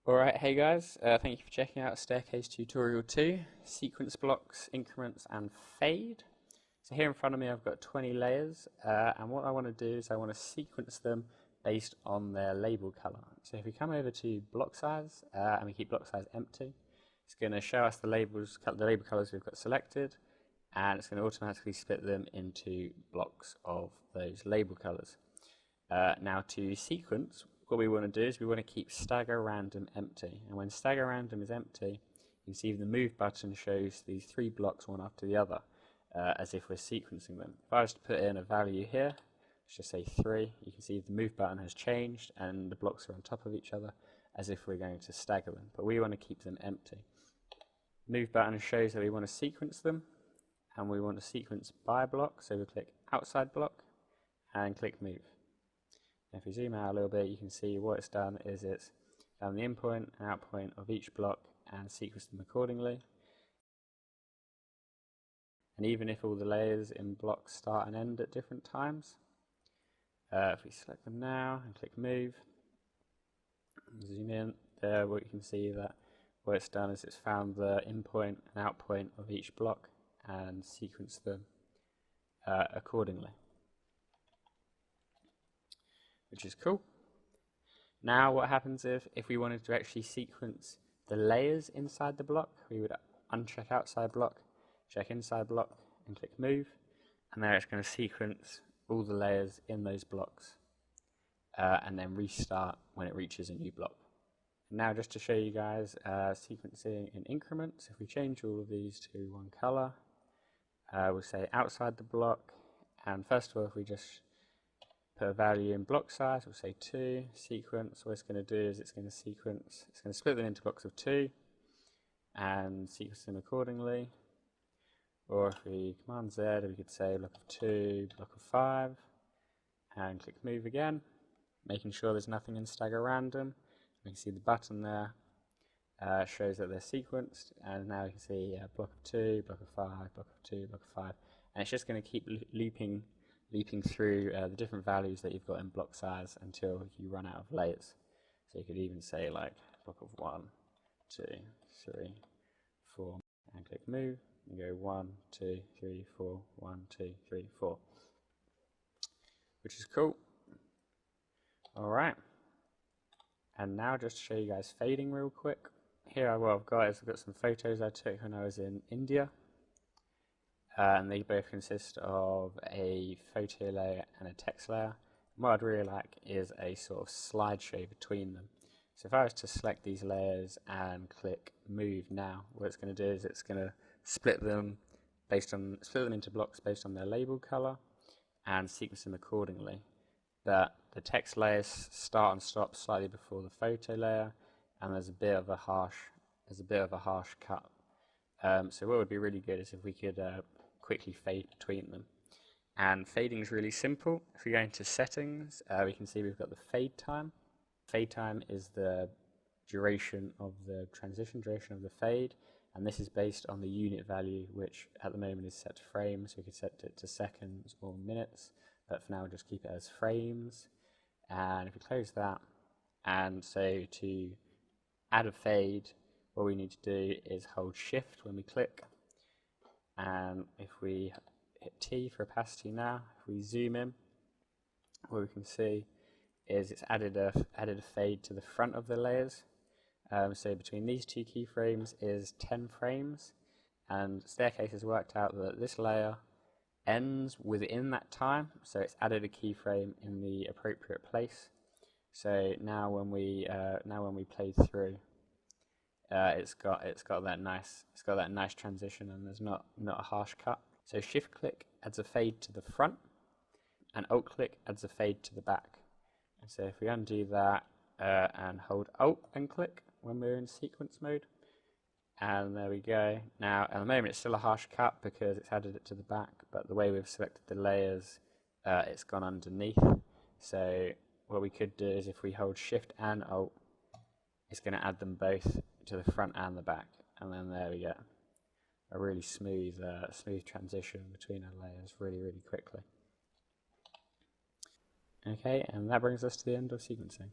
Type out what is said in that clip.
Alright, hey guys, thank you for checking out Staircase Tutorial 2, Sequence Blocks, Increments and Fade. So here in front of me I've got 20 layers, and what I want to do is I want to sequence them based on their label color. So if we come over to block size, and we keep block size empty, it's going to show us the label colors we've got selected, and it's going to automatically split them into blocks of those label colors. Now to sequence, what we want to do is we want to keep stagger random empty, and when stagger random is empty, you can see the move button shows these three blocks one after the other, as if we're sequencing them. If I was to put in a value here, let's just say 3, you can see the move button has changed and the blocks are on top of each other as if we're going to stagger them, but we want to keep them empty. Move button shows that we want to sequence them, and we want to sequence by block, so we click outside block and click move. If we zoom out a little bit, you can see what it's done is it's found the in point and out point of each block and sequenced them accordingly. And even if all the layers in blocks start and end at different times, if we select them now and click move, zoom in, there what you can see that what it's done is it's found the in point and out point of each block and sequenced them accordingly, which is cool. Now what happens if we wanted to actually sequence the layers inside the block, we would uncheck outside block, check inside block and click move, and there it's going to sequence all the layers in those blocks and then restart when it reaches a new block. And now just to show you guys sequencing in increments, if we change all of these to one color, we'll say outside the block, and first of all if we just put a value in block size, we'll say 2, sequence, what it's going to do is it's going to split them into blocks of 2 and sequence them accordingly. Or if we command Z, we could say block of 2, block of 5, and click move again, making sure there's nothing in stagger random. We can see the button there shows that they're sequenced, and now you can see block of 2, block of 5, block of 2, block of 5, and it's just going to keep looping through the different values that you've got in block size until you run out of layers. So you could even say like block of 1, 2, 3, 4, and click move, and go 1, 2, 3, 4, 1, 2, 3, 4, which is cool. Alright, and now just to show you guys fading real quick. Here what I've got some photos I took when I was in India. And they both consist of a photo layer and a text layer. And what I'd really like is a sort of slideshow between them. So if I was to select these layers and click move now, what it's going to do is it's going to split them into blocks based on their label color and sequence them accordingly. But the text layers start and stop slightly before the photo layer, and there's a bit of a harsh cut. So what would be really good is if we could quickly fade between them. And fading is really simple. If we go into settings, we can see we've got the fade time. Fade time is the duration of the transition, duration of the fade, and this is based on the unit value, which at the moment is set to frames. We could set it to seconds or minutes, but for now we'll just keep it as frames. And if we close that, and so to add a fade, what we need to do is hold shift when we click, and if we hit T for opacity now, if we zoom in, what we can see is it's added a fade to the front of the layers. So between these two keyframes is 10 frames, and Staircase has worked out that this layer ends within that time, so it's added a keyframe in the appropriate place. So now when we play through, it's got that nice transition, and there's not a harsh cut. So shift click adds a fade to the front, and alt click adds a fade to the back. And so if we undo that and hold alt and click when we're in sequence mode, and there we go. Now at the moment it's still a harsh cut because it's added it to the back, but the way we've selected the layers, it's gone underneath. So what we could do is if we hold shift and alt, it's going to add them both to the front and the back, and then there we get a really smooth transition between our layers really quickly. Okay, and that brings us to the end of sequencing.